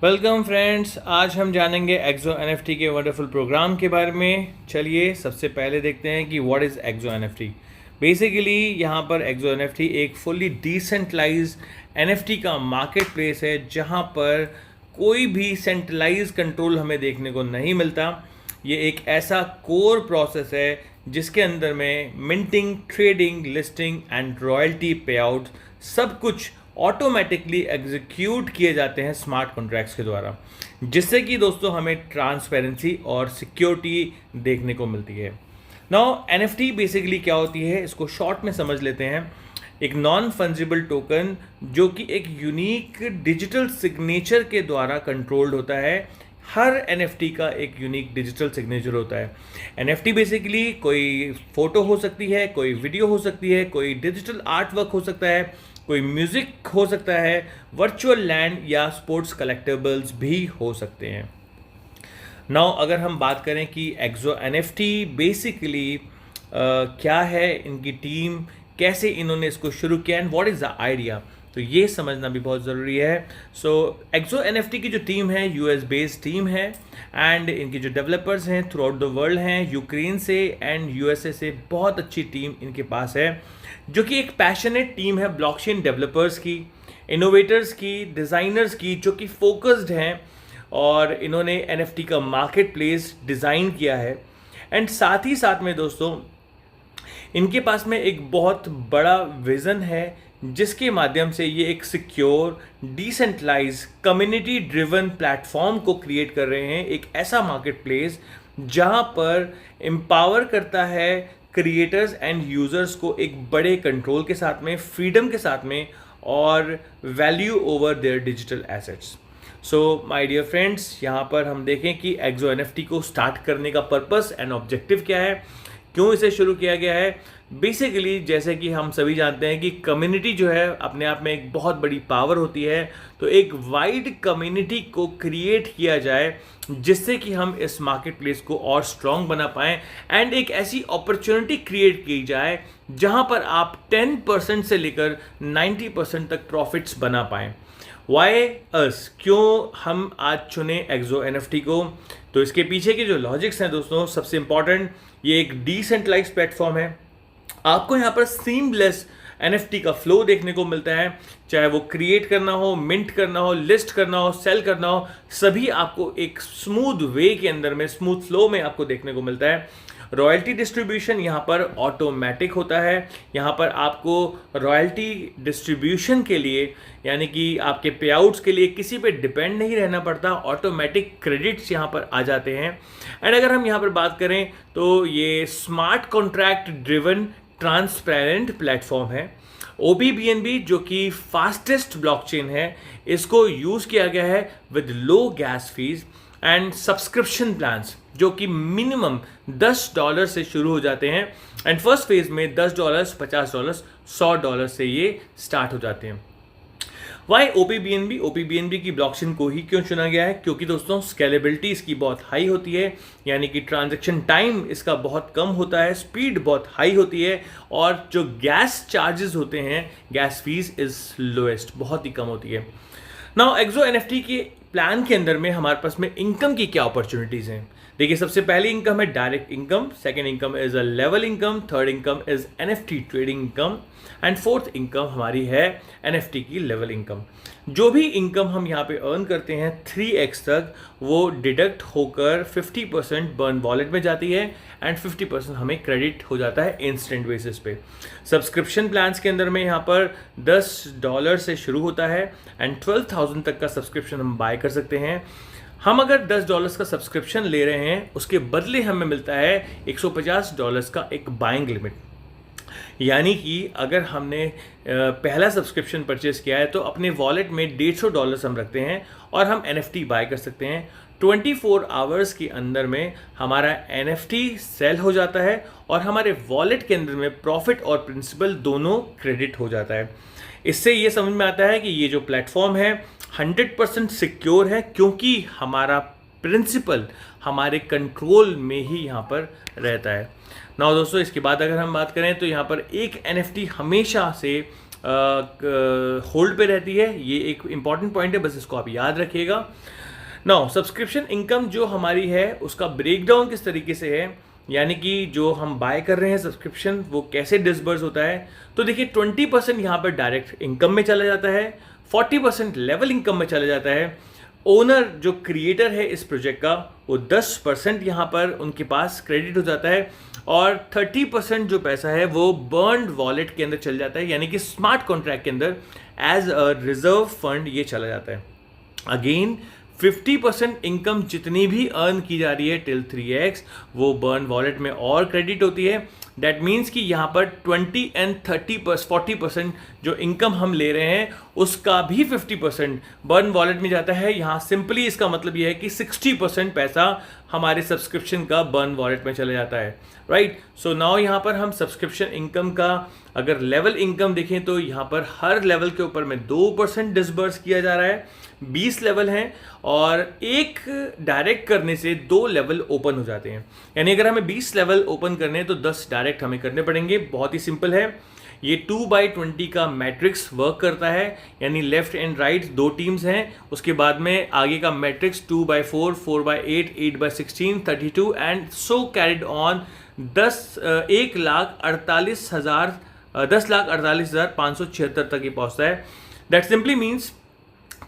Welcome friends, आज हम जानेंगे एक्सो एनएफटी के वंडरफुल प्रोग्राम के बारे में। चलिए सबसे पहले देखते हैं कि what is Exo NFT. Basically यहाँ पर एक्सो एनएफटी एक फुल्ली डिसेंट्रलाइज एनएफटी का मार्केट प्लेस है जहाँ पर कोई भी सेंट्रलाइज कंट्रोल हमें देखने को नहीं मिलता। ये एक ऐसा कोर प्रोसेस है जिसके अंदर में minting, trading, listing and royalty पे आउट सब कुछ ऑटोमेटिकली एग्जीक्यूट किए जाते हैं स्मार्ट कॉन्ट्रैक्ट्स के द्वारा, जिससे कि दोस्तों हमें ट्रांसपेरेंसी और सिक्योरिटी देखने को मिलती है। नाउ एनएफटी बेसिकली क्या होती है, इसको शॉर्ट में समझ लेते हैं। एक नॉन फंजिबल टोकन जो कि एक यूनिक डिजिटल सिग्नेचर के द्वारा कंट्रोल्ड होता है। हर एनएफटी का एक यूनिक डिजिटल सिग्नेचर होता है। एनएफटी बेसिकली कोई फोटो हो सकती है, कोई वीडियो हो सकती है, कोई डिजिटल आर्ट वर्क हो सकता है, कोई म्यूजिक हो सकता है, वर्चुअल लैंड या स्पोर्ट्स कलेक्टिबल्स भी हो सकते हैं। नाउ अगर हम बात करें कि एक्सो एनएफटी बेसिकली क्या है, इनकी टीम कैसे इन्होंने इसको शुरू किया and what is the idea, तो ये समझना भी बहुत ज़रूरी है। सो एक्सो एनएफटी की जो टीम है यूएस बेस्ड टीम है एंड इनके जो डेवलपर्स हैं थ्रू आउट द वर्ल्ड हैं, यूक्रेन से एंड यूएसए से बहुत अच्छी टीम इनके पास है, जो कि एक पैशनेट टीम है ब्लॉकचेन डेवलपर्स की, इनोवेटर्स की, डिज़ाइनर्स की, जो कि फोकस्ड हैं और इन्होंने एनएफटी का मार्केट प्लेस डिज़ाइन किया है। एंड साथ ही साथ में दोस्तों इनके पास में एक बहुत बड़ा विज़न है जिसके माध्यम से ये एक secure, decentralize, community driven platform को क्रिएट कर रहे हैं। एक ऐसा मार्केट प्लेस जहां पर एम्पावर करता है क्रिएटर्स एंड यूजर्स को एक बड़े कंट्रोल के साथ में, फ्रीडम के साथ में और value over their digital assets. So my dear friends, यहाँ पर हम देखें कि एक्सो एनएफटी को स्टार्ट करने का पर्पस एंड ऑब्जेक्टिव क्या है, क्यों इसे शुरू किया गया है। बेसिकली जैसे कि हम सभी जानते हैं कि कम्युनिटी जो है अपने आप में एक बहुत बड़ी पावर होती है, तो एक वाइड कम्युनिटी को क्रिएट किया जाए जिससे कि हम इस मार्केट प्लेस को और स्ट्रॉन्ग बना पाएँ एंड एक ऐसी अपॉर्चुनिटी क्रिएट की जाए जहां पर आप 10% से लेकर 90% तक प्रॉफिट्स बना पाएँ। वाई अस, क्यों हम आज चुने एक्सो एनएफटी को, तो इसके पीछे के जो लॉजिक्स हैं दोस्तों, सबसे इंपॉर्टेंट, ये एक डिसेंट्रलाइज्ड प्लेटफॉर्म है। आपको यहाँ पर सीमलेस एनएफटी का फ्लो देखने को मिलता है, चाहे वो क्रिएट करना हो, मिंट करना हो, लिस्ट करना हो, सेल करना हो, सभी आपको एक स्मूथ वे के अंदर में, स्मूथ फ्लो में आपको देखने को मिलता है। रॉयल्टी डिस्ट्रीब्यूशन यहाँ पर ऑटोमेटिक होता है। यहाँ पर आपको रॉयल्टी डिस्ट्रीब्यूशन के लिए, यानी कि आपके पे आउट्स के लिए किसी पे डिपेंड नहीं रहना पड़ता, ऑटोमेटिक क्रेडिट्स यहाँ पर आ जाते हैं। एंड अगर हम यहाँ पर बात करें तो ये smart contract driven transparent platform है। OBBNB जो कि फास्टेस्ट ब्लॉकचेन है, इसको यूज़ किया गया है with low gas fees and subscription plans जो कि मिनिमम $10 से शुरू हो जाते हैं एंड फर्स्ट फेज में $10, $50, $100 से ये स्टार्ट हो जाते हैं। वाई OBBNB की ब्लॉकचेन को ही क्यों चुना गया है, क्योंकि दोस्तों स्केलेबिलिटी इसकी बहुत हाई होती है, यानी कि ट्रांजैक्शन टाइम इसका बहुत कम होता है, स्पीड बहुत हाई होती है और जो गैस चार्जेस होते हैं, गैस फीस इज लोएस्ट, बहुत ही कम होती है। नाउ एक्सो एनएफटी के प्लान के अंदर में हमारे पास में इनकम की क्या अपॉर्चुनिटीज़ हैं। देखिए, सबसे पहली इनकम है direct income, second income is a level income, third income is NFT trading income and fourth income हमारी है एनएफटी की लेवल इनकम। जो भी इनकम हम यहाँ पे अर्न करते हैं 3x तक, वो डिडक्ट होकर 50% बर्न वॉलेट में जाती है एंड 50% हमें क्रेडिट हो जाता है इंस्टेंट बेसिस पे। सब्सक्रिप्शन प्लान्स के अंदर में यहाँ पर $10 से शुरू होता है एंड 12,000 तक का सब्सक्रिप्शन हम बाय कर सकते हैं। हम अगर $10 का सब्सक्रिप्शन ले रहे हैं, उसके बदले हमें मिलता है $150 का एक बाइंग लिमिट, यानी कि अगर हमने पहला सब्सक्रिप्शन परचेस किया है तो अपने वॉलेट में $150 हम रखते हैं और हम एनएफटी बाय कर सकते हैं। 24 आवर्स के अंदर में हमारा एनएफटी सेल हो जाता है और हमारे वॉलेट के अंदर में प्रॉफिट और प्रिंसिपल दोनों क्रेडिट हो जाता है। इससे ये समझ में आता है कि ये जो प्लेटफॉर्म है 100% सिक्योर है, क्योंकि हमारा प्रिंसिपल हमारे कंट्रोल में ही यहाँ पर रहता है। नाउ दोस्तों, इसके बाद अगर हम बात करें तो यहाँ पर एक एनएफटी हमेशा से होल्ड पे रहती है। ये एक इंपॉर्टेंट पॉइंट है, बस इसको आप याद रखिएगा। नाउ सब्सक्रिप्शन इनकम जो हमारी है उसका ब्रेकडाउन किस तरीके से है, यानी कि जो हम बाय कर रहे हैं सब्सक्रिप्शन वो कैसे डिसबर्स होता है। तो देखिए 20% यहाँ पर डायरेक्ट इनकम में चला जाता है, 40% लेवल इनकम में चला जाता है। ओनर जो क्रिएटर है इस प्रोजेक्ट का वो 10% यहाँ पर उनके पास क्रेडिट हो जाता है, और 30% जो पैसा है वो बर्न्ड वॉलेट के अंदर चल जाता है, यानी कि स्मार्ट कॉन्ट्रैक्ट के अंदर एज अ रिजर्व फंड ये चला जाता है। अगेन 50% इनकम जितनी भी अर्न की जा रही है टिल 3x वो बर्न वॉलेट में और क्रेडिट होती है। दैट मीन्स कि यहाँ पर 20 एंड 40% जो इनकम हम ले रहे हैं उसका भी 50% बर्न वॉलेट में जाता है। यहाँ सिंपली इसका मतलब ये है कि 60% पैसा हमारे सब्सक्रिप्शन का बर्न वॉलेट में चले जाता है, राइट। सो नाउ यहाँ पर हम सब्सक्रिप्शन इनकम का अगर लेवल इनकम देखें तो यहाँ पर हर लेवल के ऊपर में 2% डिसबर्स किया जा रहा है। 20 लेवल हैं और एक डायरेक्ट करने से 2 लेवल ओपन हो जाते हैं, यानी अगर हमें 20 लेवल ओपन करने हैं तो 10 डायरेक्ट हमें करने पड़ेंगे। बहुत ही सिंपल है, ये 2/20 का मैट्रिक्स वर्क करता है, यानी लेफ्ट एंड राइट 2 टीम्स हैं, उसके बाद में आगे का matrix 2/4, 4/8, 8/16, 32 and so carried on 10,48,576 तक ये पहुंचता है। दैट सिंपली मीन्स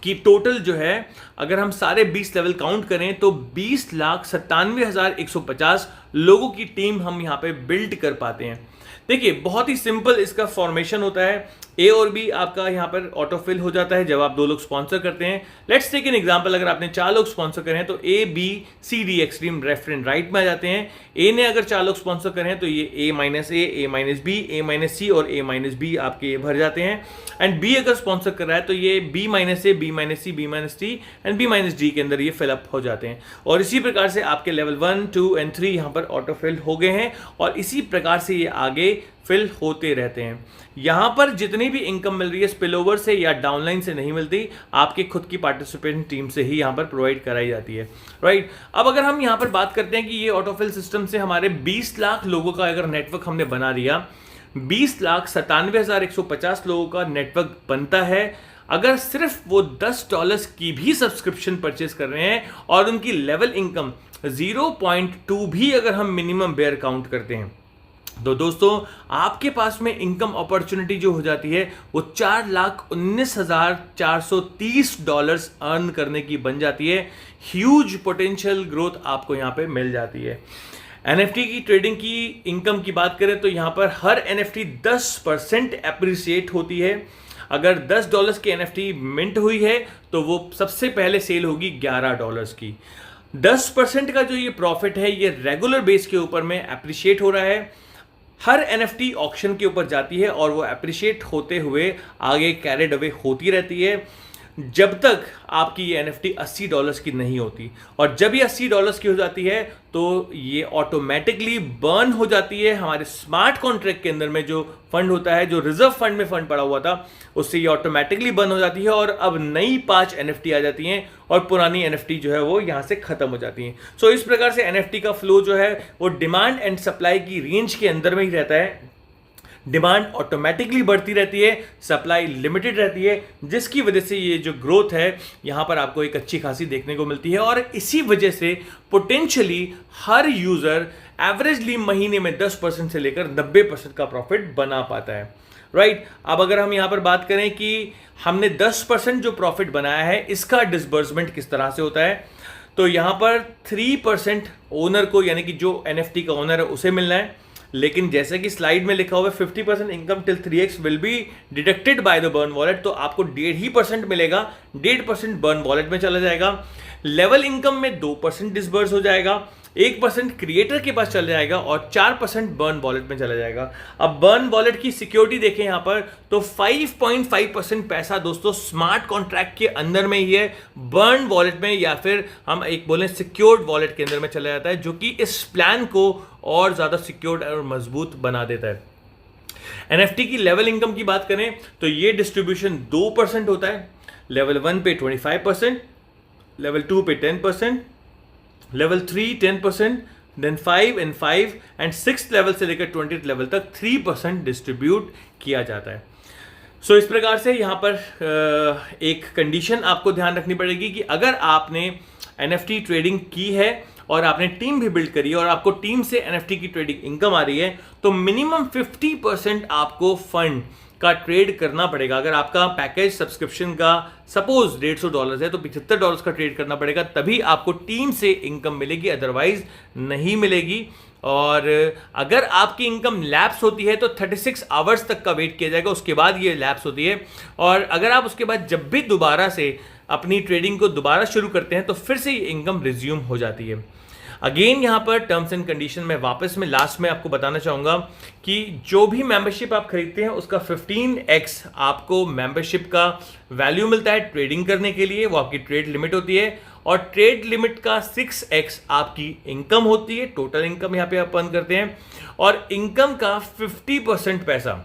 कि टोटल जो है अगर हम सारे 20 लेवल काउंट करें तो 20,97,150 लोगों की टीम हम यहाँ पे बिल्ड कर पाते हैं। देखिए बहुत ही सिंपल इसका फॉर्मेशन होता है, ए और बी आपका यहाँ पर ऑटो फिल हो जाता है जब आप 2 लोग स्पॉन्सर करते हैं। लेट्स टेक एन एग्जांपल, अगर आपने 4 लोग स्पॉन्सर करें तो A B C D extreme left and right में आ जाते हैं। ए ने अगर 4 लोग स्पॉन्सर करें तो ये ए माइनस बी, ए माइनस सी और ए माइनस बी आपके भर जाते हैं। एंड बी अगर स्पॉन्सर कर रहा है तो ये B minus A, B minus C, B minus D and B minus D के अंदर ये फिलअप हो जाते हैं। और इसी प्रकार से आपके लेवल 1, 2 एंड 3 यहाँ पर ऑटो फिल हो गए हैं और इसी प्रकार से ये आगे फिल होते रहते हैं। यहाँ पर जितनी भी इनकम मिल रही है स्पिल ओवर से या डाउनलाइन से नहीं मिलती, आपके खुद की पार्टिसिपेंट टीम से ही यहाँ पर प्रोवाइड कराई जाती है, राइट। अब अगर हम यहाँ पर बात करते हैं कि ये ऑटोफिल सिस्टम से हमारे 20 लाख लोगों का अगर नेटवर्क हमने बना लिया, 20,97,150 लोगों का नेटवर्क बनता है। अगर सिर्फ वो $10 की भी सब्सक्रिप्शन परचेज कर रहे हैं और उनकी लेवल इनकम 0.2 भी अगर हम मिनिमम बेयर काउंट करते हैं तो दोस्तों आपके पास में इनकम अपॉर्चुनिटी जो हो जाती है वो $4,19,430 अर्न करने की बन जाती है। ह्यूज पोटेंशियल ग्रोथ आपको यहाँ पे मिल जाती है। NFT की ट्रेडिंग की इनकम की बात करें तो यहाँ पर हर NFT 10% एप्रिसिएट होती है। अगर $10 की NFT मिंट हुई है तो वो सबसे पहले सेल होगी $11 की। 10% का जो ये प्रॉफिट है ये रेगुलर बेस के ऊपर में एप्रिशिएट हो रहा है। हर NFT ऑक्शन के ऊपर जाती है और वो एप्रिशिएट होते हुए आगे कैरिड अवे होती रहती है जब तक आपकी ये NFT $80 की नहीं होती। और जब ये $80 की हो जाती है तो ये ऑटोमेटिकली बर्न हो जाती है हमारे स्मार्ट कॉन्ट्रैक्ट के अंदर में जो फंड होता है, जो रिजर्व फंड में फंड पड़ा हुआ था उससे ये ऑटोमेटिकली बर्न हो जाती है और अब नई 5 NFT आ जाती हैं और पुरानी NFT जो है वो यहाँ से खत्म हो जाती हैं। सो इस प्रकार से NFT का फ्लो जो है वो डिमांड एंड सप्लाई की रेंज के अंदर में ही रहता है। डिमांड ऑटोमेटिकली बढ़ती रहती है, सप्लाई लिमिटेड रहती है, जिसकी वजह से ये जो ग्रोथ है यहाँ पर आपको एक अच्छी खासी देखने को मिलती है। और इसी वजह से पोटेंशियली हर यूजर एवरेजली महीने में 10% से लेकर 90% का प्रॉफिट बना पाता है, राइट। अब अगर हम यहाँ पर बात करें कि हमने 10% जो प्रॉफिट बनाया है इसका डिसबर्समेंट किस तरह से होता है, तो यहाँ पर 3% ओनर को, यानी कि जो NFT का ओनर है उसे मिलना है। लेकिन जैसे कि स्लाइड में लिखा हुआ है 50% income till 3x will be deducted by the burn wallet, तो आपको 1.5% मिलेगा, 1.5% बर्न वॉलेट में चला जाएगा। लेवल इनकम में 2% डिसबर्स हो जाएगा, 1% क्रिएटर के पास चला जाएगा और 4% बर्न वॉलेट में चला जाएगा। अब बर्न वॉलेट की सिक्योरिटी देखें यहाँ पर तो 5.5% पैसा दोस्तों स्मार्ट कॉन्ट्रैक्ट के अंदर में ही है, बर्न वॉलेट में या फिर हम एक बोलें सिक्योर्ड वॉलेट के अंदर में चला जाता है, जो कि इस प्लान को और ज़्यादा सिक्योर्ड और मजबूत बना देता है। NFT की लेवल इनकम की बात करें तो ये डिस्ट्रीब्यूशन 2% होता है। लेवल 1 पे 25%, लेवल 2 पे 10%, level 3 10%, then 5 and 5 and 6th level से लेकर 20th लेवल तक 3% डिस्ट्रीब्यूट किया जाता है। सो इस प्रकार से यहाँ पर एक कंडीशन आपको ध्यान रखनी पड़ेगी कि अगर आपने NFT ट्रेडिंग की है और आपने टीम भी बिल्ड करी है और आपको टीम से NFT की ट्रेडिंग इनकम आ रही है, तो मिनिमम 50% आपको फंड का ट्रेड करना पड़ेगा। अगर आपका पैकेज सब्सक्रिप्शन का सपोज $150 है तो $75 का ट्रेड करना पड़ेगा, तभी आपको टीम से इनकम मिलेगी, अदरवाइज नहीं मिलेगी। और अगर आपकी इनकम लैप्स होती है तो 36 आवर्स तक का वेट किया जाएगा, उसके बाद ये लैप्स होती है। और अगर आप उसके बाद जब भी दोबारा से अपनी ट्रेडिंग को दोबारा शुरू करते हैं तो फिर से ये इनकम रिज्यूम हो जाती है। अगेन यहाँ पर टर्म्स एंड कंडीशन में वापस में लास्ट में आपको बताना चाहूँगा कि जो भी मेंबरशिप आप खरीदते हैं उसका 15x आपको मेंबरशिप का वैल्यू मिलता है ट्रेडिंग करने के लिए, वो आपकी ट्रेड लिमिट होती है। और ट्रेड लिमिट का 6x आपकी इनकम होती है, टोटल इनकम यहाँ पे आप अर्न करते हैं। और इनकम का 50% पैसा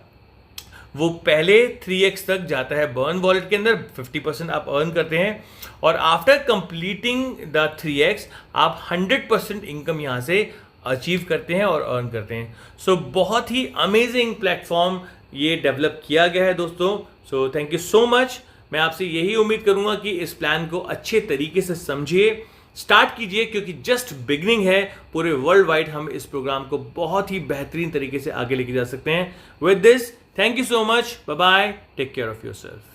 वो पहले 3x तक जाता है बर्न वॉलेट के अंदर, 50% आप अर्न करते हैं। और आफ्टर कंप्लीटिंग द 3x आप 100% इनकम यहाँ से अचीव करते हैं और अर्न करते हैं। सो बहुत ही अमेजिंग प्लेटफॉर्म ये डेवलप किया गया है दोस्तों। So thank you so much. मैं आपसे यही उम्मीद करूंगा कि इस प्लान को अच्छे तरीके से समझिए, स्टार्ट कीजिए, क्योंकि जस्ट बिगनिंग है। पूरे वर्ल्ड वाइड हम इस प्रोग्राम को बहुत ही बेहतरीन तरीके से आगे लेके जा सकते हैं। With this, thank you so much. Bye bye. Take care of yourself.